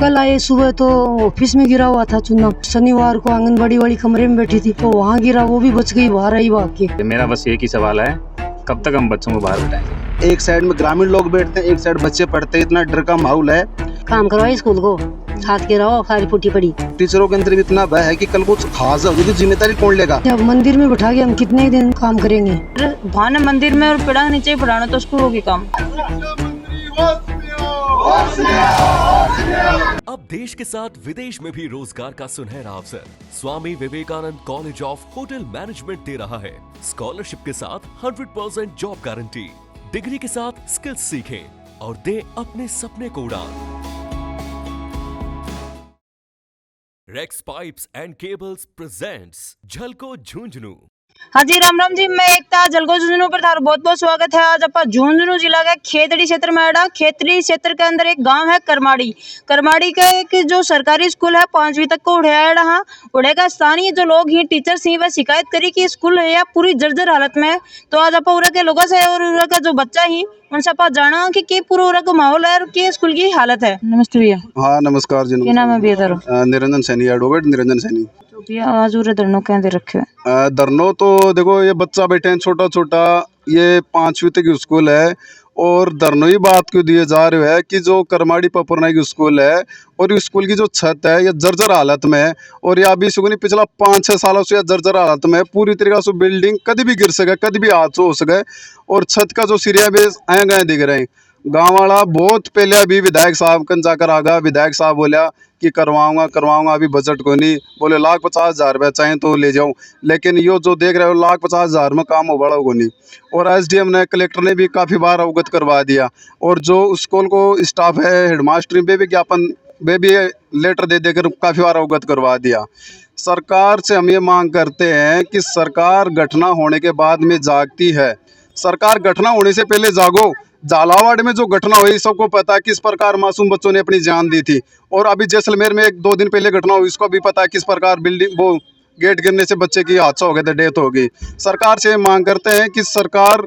कल आए सुबह तो ऑफिस में गिरा हुआ था चूना। शनिवार को आंगनबाड़ी वाली कमरे में बैठी थी तो वहाँ गिरा, वो भी बच गई, बाहर आई भाग के। मेरा बस एक ही सवाल है, कब तक हम बच्चों को बाहर बिठाएंगे? एक साइड में ग्रामीण लोग बैठते हैं, एक साइड बच्चे पढ़ते हैं, इतना डर का माहौल है। काम करवाए स्कूल को, हाथ के रहो, खाली फूटी पड़ी। टीचरों के अंदर भी इतना भय है कि कल कुछ हादसा होगी तो जिम्मेदारी कौन लेगा? अब मंदिर में बिठा के हम कितने दिन काम करेंगे? भाने मंदिर में और पेड़ा नीचे ही पढ़ाना तो स्कूलों की काम। अब देश के साथ विदेश में भी रोजगार का सुनहरा अवसर Swami Vivekanand college of hotel management दे रहा है। स्कॉलरशिप के साथ 100% जॉब गारंटी, डिग्री के साथ स्किल्स सीखें और दे अपने सपने को उड़ान। Rex pipes and cables presents झलको झुंझुनू। हाँ जी, राम राम जी। मैं एकता जलको झुंझुनू पर थारा बहुत बहुत स्वागत है। आज आप झुंझुनू जिला के खेतड़ी क्षेत्र में आया। खेतड़ी क्षेत्र के अंदर एक गांव है करमाड़ी। करमाड़ी का एक जो सरकारी स्कूल है 5वीं तक को उड़ाया। हाँ, उड़े का स्थानीय जो लोग ही टीचर्स ही वह शिकायत करी कि स्कूल है या पूरी जर्जर हालत में है। तो आज आप उड़ा के लोगों से और उड़ा का जो बच्चा ही उनसे आप जाना कि पूरा उड़ा का माहौल है और क्या स्कूल की हालत है। नमस्ते भैया। हाँ नमस्कार जी। क्या नाम है भैया? निरंजन सैनी, एडवोकेट निरंजन सैनी। तो भैया आज उरे धरनो क्या दे रखे? धरनो तो देखो, ये बच्चा बैठे हैं छोटा छोटा, ये 5वीं तक स्कूल है और धरनो ही बात क्यों दिए जा रहे है कि जो करमाड़ी पपुरना की स्कूल है और इस स्कूल की जो छत है ये जर्जर हालत में है और या भी सुगनी पिछला 5-6 सालों से जर्जर हालत में है। पूरी तरीके से बिल्डिंग कभी भी गिर सके, कभी भी हादसा हो सके और छत का जो सिरिया भी आए गए दिख रहे हैं। गाँव वाला बहुत पहले अभी विधायक साहब कन जाकर आ गया, विधायक साहब बोला कि करवाऊंगा, अभी बजट को नहीं, बोले 1,50,000 रुपया चाहे तो ले जाऊं, लेकिन यो जो देख रहे हो 1,50,000 में काम हो बड़ा को नहीं। और एसडीएम ने, कलेक्टर ने भी काफ़ी बार अवगत करवा दिया और जो स्कूल को स्टाफ है, हेडमास्टर पे भी ज्ञापन वे भी लेटर दे देकर काफ़ी बार अवगत करवा दिया। सरकार से हम ये मांग करते हैं कि सरकार घटना होने के बाद में जागती है। सरकार घटना होने से पहले जागो। झालावाड़ में जो घटना हुई सबको पता है किस प्रकार मासूम बच्चों ने अपनी जान दी थी और अभी जैसलमेर में 1-2 दिन पहले घटना हुई, इसको भी पता है किस प्रकार बिल्डिंग वो गेट गिरने से बच्चे की हादसा हो गया था, डेथ हो गई। सरकार से मांग करते हैं कि सरकार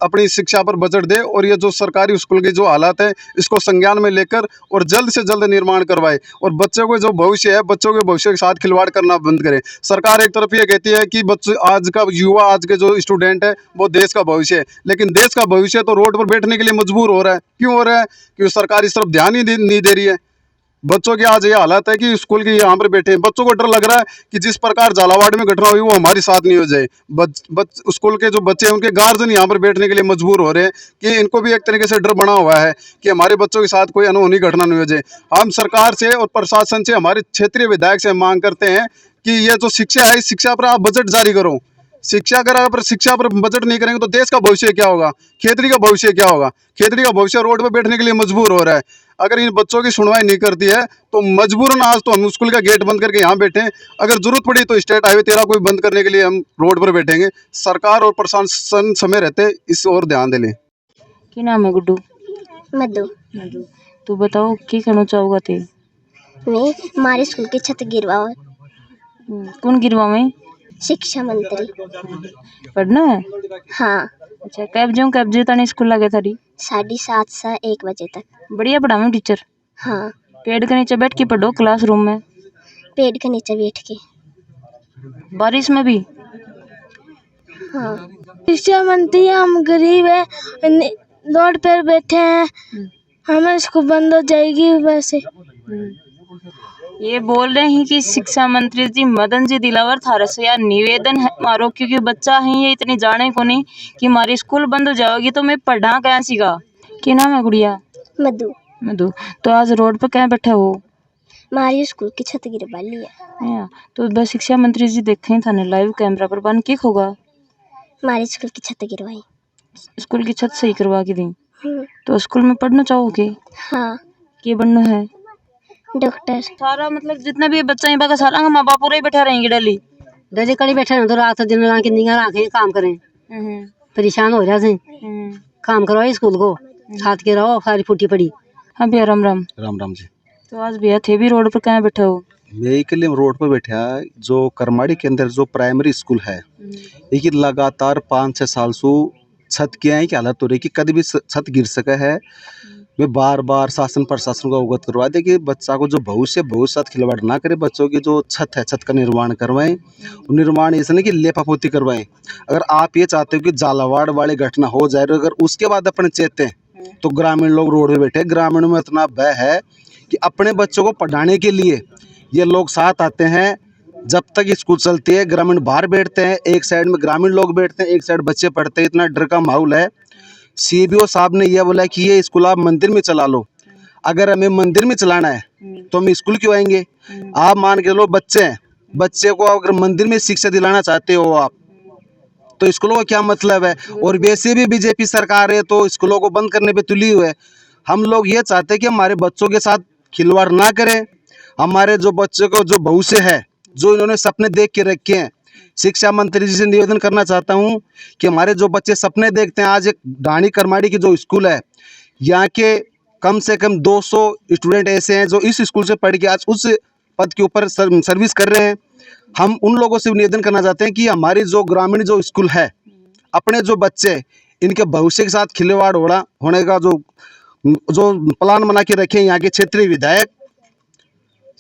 अपनी शिक्षा पर बजट दे और ये जो सरकारी स्कूल की जो हालात है इसको संज्ञान में लेकर और जल्द से जल्द निर्माण करवाए और बच्चों को जो भविष्य है, बच्चों के भविष्य के साथ खिलवाड़ करना बंद करे। सरकार एक तरफ ये कहती है कि बच्चे, आज का युवा, आज के जो स्टूडेंट है वो देश का भविष्य है, लेकिन देश का भविष्य तो रोड पर बैठने के लिए मजबूर हो रहा है। क्यों हो रहा है? क्योंकि सरकार इस तरफ ध्यान ही नहीं दे रही है। बच्चों की आज ये हालत है कि स्कूल के यहाँ पर बैठे हैं, बच्चों को डर लग रहा है कि जिस प्रकार झालावाड़ में घटना हुई वो हमारे साथ नहीं हो जाए। स्कूल के जो बच्चे हैं उनके गार्जियन यहाँ पर बैठने के लिए मजबूर हो रहे हैं कि इनको भी एक तरीके से डर बना हुआ है कि हमारे बच्चों के साथ कोई अनहोनी घटना नहीं हो जाए। हम सरकार से और प्रशासन से, हमारे क्षेत्रीय विधायक से मांग करते हैं कि ये जो शिक्षा है, इस शिक्षा पर आप बजट जारी करो। शिक्षा पर बजट नहीं करेंगे तो देश का भविष्य क्या होगा, खेतड़ी का भविष्य क्या होगा? खेतड़ी का भविष्य रोड पर बैठने के लिए मजबूर हो रहा है। अगर इन बच्चों की सुनवाई नहीं करती है तो मजबूरन आज तो हम स्कूल का गेट बंद करके यहाँ बैठे हैं, अगर जरूरत पड़ी तो स्टेट हाईवे 13 को भी बंद करने के लिए हम रोड पर बैठेंगे। सरकार और प्रशासन समय रहते इस ओर ध्यान दे लें। क्या नाम है गुड्डू? मधु। तू बताओ की कहना चाहोगा ते? मैं हमारे स्कूल की छत गिरवाओ। कौन गिरवावे? शिक्षा मंत्री। पढ़ना है? हाँ। अच्छा, कब जे तने स्कूल लगे थारी? 7:30 से 1 बजे तक। बढ़िया पढ़ावे टीचर? हाँ। पेड़ के नीचे बैठ के पढ़ो क्लासरूम में? पेड़ के नीचे बैठ के। बारिश में भी? हाँ। शिक्षा मंत्री, हम गरीब है, रोड पर बैठे हैं, हमें स्कूल बंद हो जाएगी वैसे। ये बोल रहे हैं कि शिक्षा मंत्री जी मदन जी दिलावर थारे से यार निवेदन है मारो, क्योंकि बच्चा है ये इतनी जाने को नहीं कि हमारी स्कूल बंद हो जाएगी तो मैं पढ़ा क्या सीखा। क्या नाम है गुड़िया? मधु। तो आज रोड पर क्या बैठा हो? हमारी स्कूल की छत गिरवा ली है। तो बस शिक्षा मंत्री जी देखे थाने लाइव कैमरा पर बन के होगा? हमारी स्कूल की छत गिरवाई। स्कूल की छत सही करवा के दी? तो स्कूल में पढ़ना चाहोगे? हाँ। क्या बनना है? डॉक्टर। सारा मतलब जितना भी बच्चा है बाका सारा माँ बाप पूरे बैठा रहेंगे डेली कड़ी बैठे हैं तो रात दिन की निगाह रखें, काम करें, परेशान हो जाते हैं। काम करवाए स्कूल को, हाथ के रहो, सारी फूटी पड़ी। हाँ भैया, राम राम। राम राम जी। तो आज भैया थे भी रोड पर कहाँ बैठे हो? मैं के लिए रोड पर बैठा, जो करमाड़ी के अंदर जो प्राइमरी स्कूल है ये लगातार 5-6 साल से छत की है कि हालत हो रही कि कभी भी छत गिर सका है मैं बार बार शासन प्रशासन को अवगत करवा दे कि बच्चा को जो भविष्य साथ खिलवाड़ ना करे, बच्चों की जो छत है छत का निर्माण करवाएं। निर्माण ऐसा नहीं कि लेपापोती करवाएं। अगर आप ये चाहते हो कि झालावाड़ वाली घटना हो जाए, अगर उसके बाद अपने चेते तो ग्रामीण लोग रोड पे बैठे, ग्रामीण में इतना भय है कि अपने बच्चों को पढ़ाने के लिए ये लोग साथ आते हैं। जब तक स्कूल चलती है ग्रामीण बाहर बैठते हैं, एक साइड में ग्रामीण लोग बैठते हैं, एक साइड बच्चे पढ़ते हैं। इतना डर का माहौल है। सीबीओ साहब ने यह बोला कि ये स्कूल आप मंदिर में चला लो। अगर हमें मंदिर में चलाना है तो हम स्कूल क्यों आएंगे? आप मान के लो बच्चे हैं, बच्चे को अगर मंदिर में शिक्षा दिलाना चाहते हो आप, तो स्कूलों का क्या मतलब है? और वैसे भी बीजेपी सरकार है तो स्कूलों को बंद करने पे तुली हुई है। हम लोग ये चाहते हैं कि हमारे बच्चों के साथ खिलवाड़ ना करें। हमारे जो बच्चों को जो भविष्य है, जो इन्होंने सपने देख के रखे हैं, शिक्षा मंत्री जी से निवेदन करना चाहता हूं कि हमारे जो बच्चे सपने देखते हैं, आज एक ढाणी करमाड़ी की जो स्कूल है, यहाँ के कम से कम 200 स्टूडेंट ऐसे हैं जो इस स्कूल से पढ़ के आज उस पद के ऊपर सर्विस कर रहे हैं। हम उन लोगों से निवेदन करना चाहते हैं कि हमारी जो ग्रामीण जो स्कूल है, अपने जो बच्चे इनके भविष्य के साथ खिलवाड़ होने का जो प्लान बना के रखे यहाँ के क्षेत्रीय विधायक,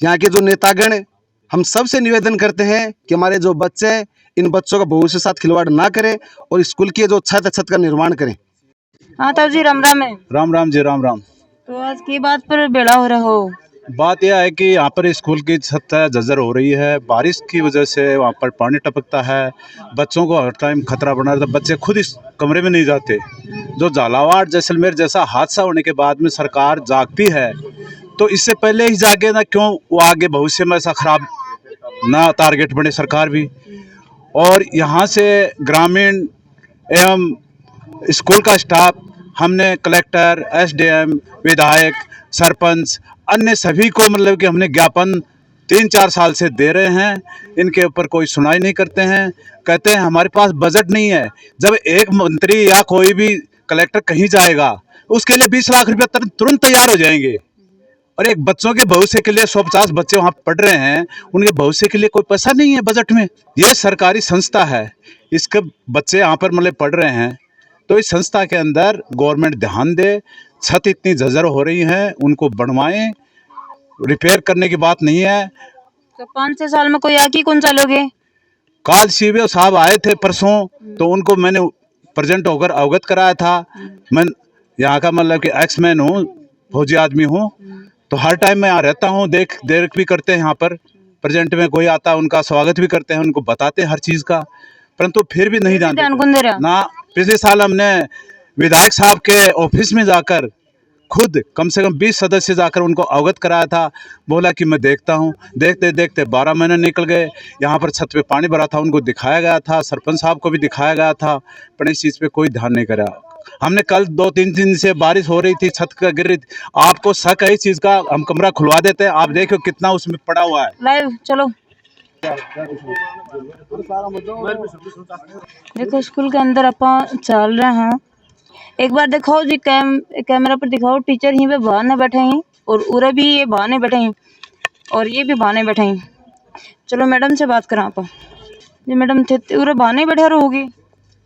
यहाँ के जो नेतागण, हम सबसे निवेदन करते हैं कि हमारे जो बच्चे हैं इन बच्चों का भविष्य के साथ खिलवाड़ ना करें और स्कूल की जो छत का निर्माण करें। हाँ ताऊ जी, राम राम है। राम राम जी, राम राम। तो आज की बात पर बेड़ा हो रहा हो? बात यह है कि यहाँ पर स्कूल की छत जर्जर हो रही है। बारिश की वजह से वहाँ पर पानी टपकता है, बच्चों को हर टाइम खतरा बना रहता है। बच्चे खुद इस कमरे में नहीं जाते। जो झालावाड़ जैसलमेर जैसा हादसा होने के बाद में सरकार जागती है, तो इससे पहले ही जागे ना, क्यों वो आगे भविष्य में ऐसा खराब ना टारगेट बने सरकार भी। और यहाँ से ग्रामीण एवं स्कूल का स्टाफ, हमने कलेक्टर, एसडीएम, विधायक, सरपंच, अन्य सभी को मतलब कि हमने ज्ञापन 3-4 साल से दे रहे हैं। इनके ऊपर कोई सुनाई नहीं करते हैं। कहते हैं हमारे पास बजट नहीं है। जब एक मंत्री या कोई भी कलेक्टर कहीं जाएगा, उसके लिए 20 लाख रुपये तुरंत तैयार हो जाएंगे। और एक बच्चों के भविष्य के लिए 150 बच्चे वहाँ पढ़ रहे हैं, उनके भविष्य के लिए कोई पैसा नहीं है बजट में। ये सरकारी संस्था है, इसके बच्चे यहाँ पर मतलब पढ़ रहे हैं, तो इस संस्था के अंदर गवर्नमेंट ध्यान दे। छत इतनी जर्जर हो रही है, उनको बनवाएं। रिपेयर करने की बात नहीं है। तो 5-6 साल में कोई आके कौन चालोगे? काल सीबीओ साहब आए थे परसों, तो उनको मैंने प्रेजेंट होकर अवगत कराया था। मैं यहाँ का मतलब कि एक्समैन हूँ, फौजी आदमी हूँ, तो हर टाइम मैं यहाँ रहता हूँ। देख भी करते हैं। यहाँ पर प्रेजेंट में कोई आता है उनका स्वागत भी करते हैं, उनको बताते हैं हर चीज़ का, परंतु फिर भी नहीं जानते ना। पिछले साल हमने विधायक साहब के ऑफिस में जाकर खुद कम से कम 20 सदस्य जाकर उनको अवगत कराया था। बोला कि मैं देखता हूँ। देखते देखते 12 महीने निकल गए। यहाँ पर छत पे पानी भरा था, उनको दिखाया गया था, सरपंच साहब को भी दिखाया गया था, पर इस चीज़ पे कोई ध्यान नहीं करा। हमने कल 2-3 दिन से बारिश हो रही थी, छत का गिर रही थी। आपको शक है इस चीज़ का, हम कमरा खुलवा देते हैं, आप देखो कितना उसमें पड़ा हुआ है। लाइव चलो। देखो स्कूल के अंदर अपन चल रहे हैं। एक बार दिखाओ जी, कैमरा पर दिखाओ। टीचर यहीं पे बहाने बैठे हैं और उरे भी ये बहाने बैठे हैं और ये भी बहाने बैठे हैं। चलो मैडम से बात करें आप जी। मैडम थे उरे बहाने बैठे रहोगे?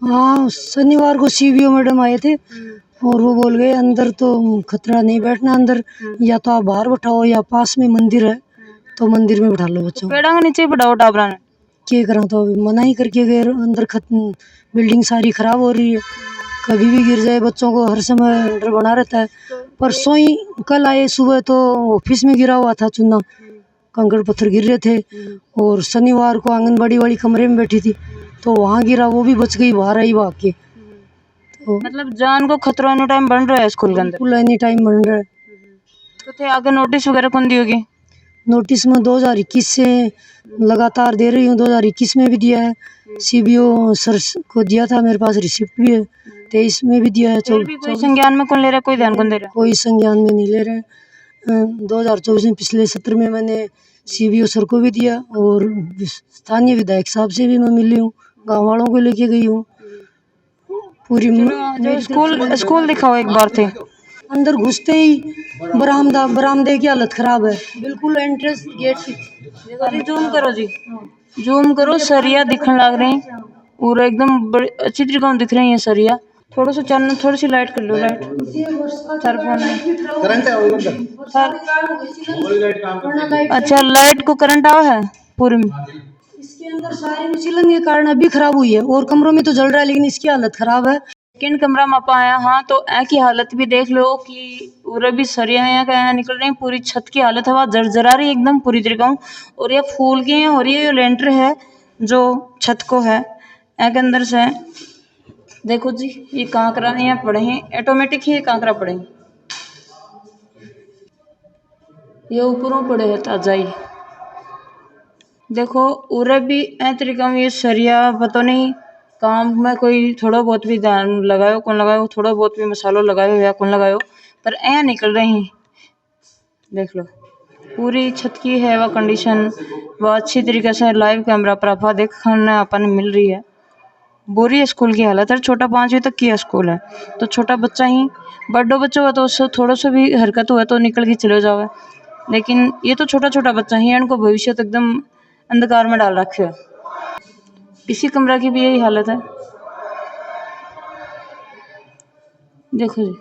हाँ, शनिवार को सीबीओ मैडम आए थे और वो बोल गए अंदर तो खतरा नहीं बैठना अंदर, या तो आप बाहर बैठाओ या पास में मंदिर है तो मंदिर में बैठा लो बच्चों। पेड़ा के नीचे बैठाओ टाबरा ने। क्या करा, तो अभी मना ही करके गए। अंदर बिल्डिंग सारी खराब हो रही है, कभी भी गिर जाए, बच्चों को हर समय डर बना रहता है। परसों ही कल आए सुबह तो ऑफिस में गिरा हुआ था चूना, कंकड़ पत्थर गिर रहे थे। और शनिवार को आंगनबाड़ी वाली कमरे में बैठी थी तो वहाँ गिरा, वो भी बच गई, बाहर आई भाग के। तो मतलब जान को खतरा एनी टाइम बन रहा है स्कूल के अंदर? एनी टाइम बन रहा है। तो थे आगे नोटिस वगैरह कौन दी होगी? नोटिस में 2021 से लगातार दे रही हूँ, 2021 में भी दिया है, सीबीओ सर को दिया था, मेरे पास रिसिप्ट भी है, 23 में भी दिया है। कोई संज्ञान में कौन ले रहा है, कोई ध्यान कौन दे रहा है? कोई संज्ञान में नहीं ले रहे। 2024 में पिछले सत्र में मैंने सीबीओ सर को भी दिया और स्थानीय विधायक साहब से भी मैं मिली हूँ, गाँव वालों को लेके गई हूँ पूरी। स्कूल दिखाओ एक बार थे। अंदर घुसते ही बरामदे की हालत खराब है, बिल्कुल एंट्रेंस गेट की। जूम करो जी, जूम करो। सरिया दिखने लग रहे हैं और एकदम बड़े अच्छी तरीके से दिख रही है सरिया। थोड़ा सा चलना, थोड़ी सी लाइट कर लो, लाइट सर फोन है करंट है उधर। सर। अच्छा, लाइट को करंट आवा है पूरे में। इसके अंदर सारी मिशीलन के कारण अभी खराब हुई है, और कमरों में तो जल रहा है लेकिन इसकी हालत खराब है। सेकंड कमरा में आप आया, हाँ, तो ऐ की हालत भी देख लो कि पूरे भी सरिया यहाँ का निकल रही, पूरी छत की हालत हवा जर्जरा रही एकदम पूरी तरीका। और ये फूल की है, और ये लेंटर है जो छत को है ऐ के अंदर से। देखो जी, ये कांकरा यहाँ पड़े हैं, ऑटोमेटिक ही ये कांकरा पड़े हैं, ये ऊपरों पड़े हैं ताजा ही। देखो उरे भी ऐ तरीका में ये सरिया पता नहीं काम में कोई थोड़ा बहुत भी ध्यान लगायो कौन लगायो, थोड़ा बहुत भी मसालो लगायो या कौन लगायो, पर ऐ निकल रही हैं। देख लो पूरी छत की है वह कंडीशन, वह अच्छी तरीके से लाइव कैमरा पर आपा देखने अपन मिल रही है। बुरी स्कूल की हालत है, छोटा 5वीं तक की स्कूल है, तो छोटा बच्चा ही, बड़ो बच्चा हुआ तो उससे थोड़ा सा भी हरकत हुआ तो निकल के चले जावे, लेकिन ये तो छोटा छोटा बच्चा ही है, इनको भविष्य तो एकदम अंधकार में डाल रखे है। इसी कमरा की भी यही हालत है, देखो जी।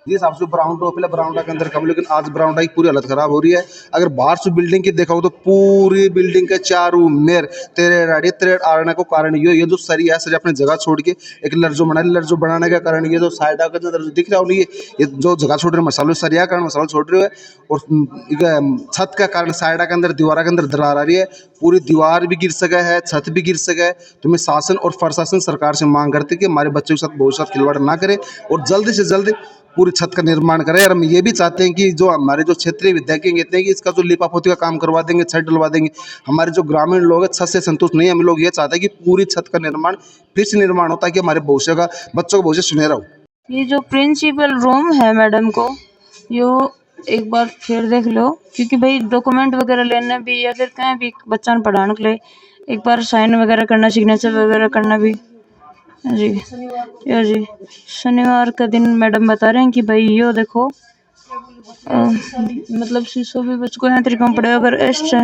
ये हिसाब से बरामदा पहले बरामदा के अंदर कम, लेकिन आज बरामदा की पूरी हालत खराब हो रही है। अगर बाहर से बिल्डिंग की देखा हो तो पूरी बिल्डिंग के चारों मेर तेरे आने को कारण ये जो सरिया है सरिया अपनी जगह छोड़ के एक लर्जो बनाने का कारण ये जो साइड के अंदर दिख रहा हो, ये जो जगह छोड़ रहे मसालों सरिया कारण मसाला छोड़ रहे हो, और छत का कारण साइड के अंदर दीवार के अंदर दरार आ रही है, पूरी दीवार भी गिर सका है, छत भी गिर सका है। तो मैं शासन और प्रशासन सरकार से मांग करती कि हमारे बच्चों के साथ बहुत साथ खिलवाड़ ना करे और जल्दी से जल्दी पूरी छत का निर्माण करें। और हम ये भी चाहते हैं कि जो हमारे जो क्षेत्रीय विधायक कहते हैं कि इसका जो लिपापोती का काम करवा देंगे, छत डलवा देंगे। हमारे जो ग्रामीण लोग हैं छत से संतुष्ट नहीं है, हम लोग ये चाहते हैं कि पूरी छत का निर्माण फिर से निर्माण होता है कि हमारे भविष्य का बच्चों का भविष्य सुनहरा हो। ये जो प्रिंसिपल रूम है मैडम को, यो एक बार फिर देख लो, क्योंकि भाई डॉक्यूमेंट वगैरह लेने भी या फिर कहीं भी बच्चा पढ़ाने के लिए एक बार साइन वगैरह करना, सिग्नेचर वगैरह करना भी जी। या जी शनिवार का दिन मैडम बता रहे हैं कि भाई यो देखो मतलब शीशो भी बच्चों को यहाँ तरीका में पड़ेगा। अगर ऐसा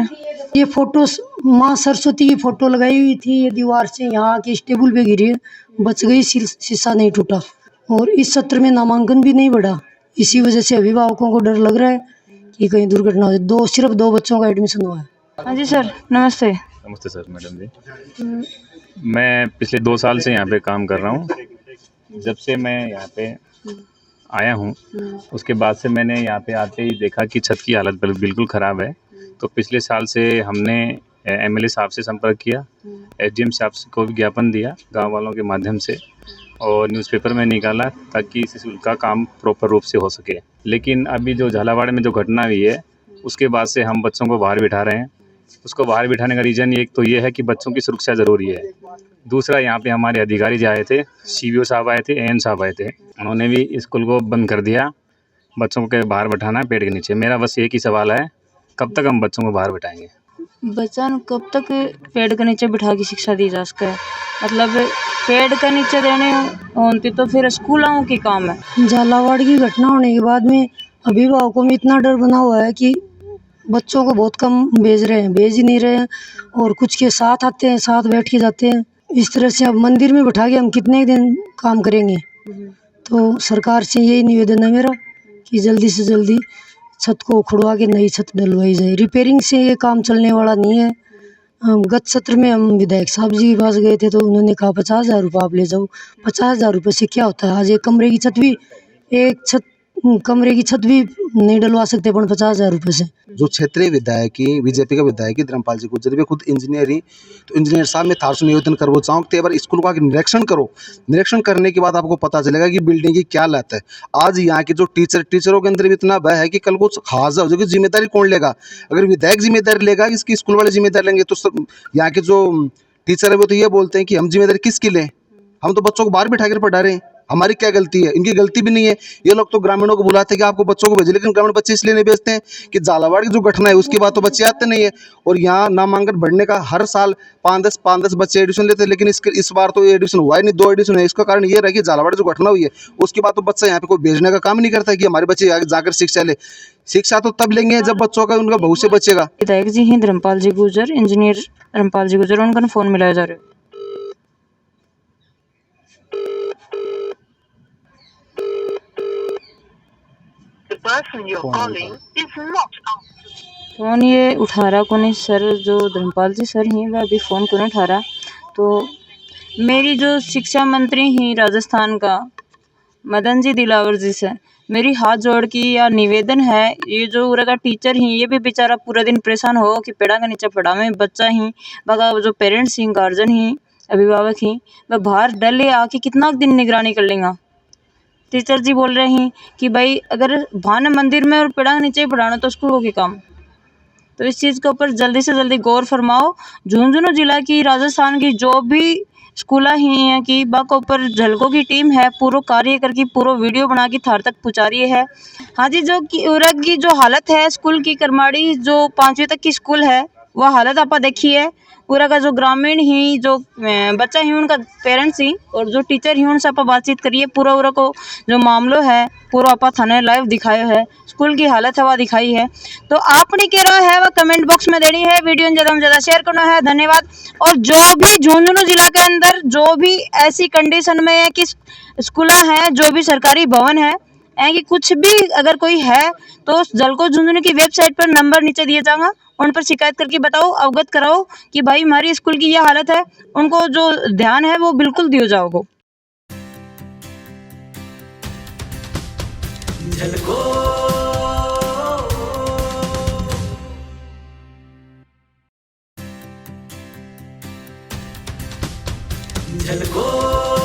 ये फोटो माँ सरस्वती की फोटो लगाई हुई थी, ये दीवार से यहाँ के टेबल पे गिरी है, बच गई, शीशा नहीं टूटा। और इस सत्र में नामांकन भी नहीं बढ़ा, इसी वजह से अभिभावकों को डर लग रहा है कि कहीं दुर्घटना हो। सिर्फ दो बच्चों का एडमिशन हुआ है। हाँ जी सर, नमस्ते। नमस्ते सर, मैडम जी। मैं पिछले 2 साल से यहाँ पे काम कर रहा हूँ। जब से मैं यहाँ पे आया हूँ उसके बाद से मैंने यहाँ पे आते ही देखा कि छत की हालत बिल्कुल ख़राब है। तो पिछले साल से हमने एमएलए साहब से संपर्क किया, एसडीएम साहब को भी ज्ञापन दिया गांव वालों के माध्यम से, और न्यूज़पेपर में निकाला ताकि इस स्कूल का काम प्रॉपर रूप से हो सके। लेकिन अभी जो झालावाड़ में जो घटना हुई है उसके बाद से हम बच्चों को बाहर बिठा रहे हैं। उसको बाहर बिठाने का रीज़न एक तो ये है कि बच्चों की सुरक्षा ज़रूरी है। दूसरा, यहाँ पे हमारे अधिकारी जो आए थे, सीवीओ साहब आए थे, एएन साहब आए थे, उन्होंने भी स्कूल को बंद कर दिया। बच्चों को बाहर बिठाना है पेड़ के नीचे। मेरा बस एक ही सवाल है, कब तक हम बच्चों को बाहर बिठाएंगे? बच्चा कब तक पेड़ के नीचे बिठा के शिक्षा दी जा सके? मतलब पेड़ के नीचे देने होती तो फिर स्कूलों की काम है। झालावाड़ की घटना होने के बाद में अभिभावकों में इतना डर बना हुआ है कि बच्चों को बहुत कम भेज रहे हैं, भेज ही नहीं रहे हैं, और कुछ के साथ आते हैं, साथ बैठ के जाते हैं। इस तरह से अब मंदिर में बिठा के हम कितने दिन काम करेंगे। तो सरकार से यही निवेदन है मेरा कि जल्दी से जल्दी छत को उखड़वा के नई छत डलवाई जाए। रिपेयरिंग से ये काम चलने वाला नहीं है। गत सत्र में हम विधायक साहब जी के पास गए थे तो उन्होंने कहा 50,000 रुपये आप ले जाओ। 50,000 रुपये से क्या होता है? आज एक कमरे की छत भी नहीं डलवा सकते अपन 50,000 रुपये से। जो क्षेत्रीय विधायक की बीजेपी का विधायक धर्मपाल जी गुजर भी खुद इंजीनियर ही, तो इंजीनियर साहब मैं थार से निवेदन करना चाहूँ कि बार स्कूल का निरीक्षण करो। निरीक्षण करने के बाद आपको पता चलेगा कि बिल्डिंग की क्या लत है। आज यहाँ के जो टीचरों के अंदर भी इतना भय है कि कल को हादसा हो जाएगा, जिम्मेदारी कौन लेगा? अगर विधायक जिम्मेदारी लेगा, इसकी स्कूल वाले जिम्मेदारी लेंगे, तो सब यहाँ के जो टीचर है वो तो ये बोलते हैं कि हम जिम्मेदारी किसकी लें? हम तो बच्चों को बाहर बिठा कर पढ़ा रहे हैं, हमारी क्या गलती है? इनकी गलती भी नहीं है। ये लोग तो ग्रामीणों को बुलाते हैं कि आपको बच्चों को भेजे, लेकिन ग्रामीण बच्चे इसलिए नहीं भेजते हैं कि झालावाड़ की जो घटना है उसके बाद तो बच्चे आते नहीं है। और यहाँ नामांकन बढ़ने का हर साल 5-10 बच्चे एडमिशन लेते हैं, लेकिन इस बार तो एडमिशन हुआ ही नहीं, 2 एडमिशन है। इसका कारण ये रहा कि झालावाड़ जो घटना हुई है उसके बाद तो बच्चा यहाँ पे कोई भेजने का काम नहीं करता है कि हमारे बच्चे आगे जाकर शिक्षा ले। शिक्षा तो तब लेंगे जब बच्चों का उनका भविष्य बचेगा। विधायक जी हैं धर्मपाल जी गुजर, इंजीनियर धर्मपाल जी गुजर, उनका फोन मिलाया जा रहा है। फ़ोन ये उठा रहा को नहीं सर, जो धर्मपाल जी सर हैं वह अभी फ़ोन को नहीं उठा रहा। तो मेरी जो शिक्षा मंत्री हैं राजस्थान का मदन जी दिलावर जी से मेरी हाथ जोड़ की या निवेदन है, ये जो उरा का टीचर ही ये भी बेचारा पूरा दिन परेशान हो कि पेड़ा का नीचे पड़ा में बच्चा ही बगा जो पेरेंट्स ही गार्जियन ही अभिभावक ही वह बाहर डले आके कितना दिन निगरानी कर लेगा। टीचर जी बोल रहे हैं कि भाई अगर भान मंदिर में और पेड़ा के नीचे ही पढ़ाना तो स्कूल होगी काम। तो इस चीज़ के ऊपर जल्दी से जल्दी गौर फरमाओ। झुंझुनू जिला की राजस्थान की जो भी स्कूला ही है कि बाक ऊपर झलकों की टीम है पूरा कार्य करके पूरा वीडियो बना के थार तक पहुँचा रही है। हाँ जी, जो कि उरग की जो हालत है स्कूल की करमाड़ी जो 5वीं तक की स्कूल है वह हालत आप देखिए। पूरा का जो ग्रामीण ही जो बच्चा ही उनका पेरेंट्स ही और जो टीचर ही उनसे आप बातचीत करिए पूरा उरा को जो मामलो है पूरा आप थाने लाइव दिखाया है, स्कूल की हालत है वह दिखाई है। तो आपने कह रहा है वह कमेंट बॉक्स में देनी है, वीडियो ज़्यादा से ज़्यादा शेयर करना है। धन्यवाद। और जो भी झुंझुनू जिला के अंदर जो भी ऐसी कंडीशन में है कि स्कूल है जो भी सरकारी भवन है कि कुछ भी अगर कोई है तो जलको झुंझुनू की वेबसाइट पर नंबर नीचे दिया जाएगा, उन पर शिकायत करके बताओ, अवगत कराओ कि भाई हमारी स्कूल की यह हालत है, उनको जो ध्यान है वो बिल्कुल दिया जाओगे। झलको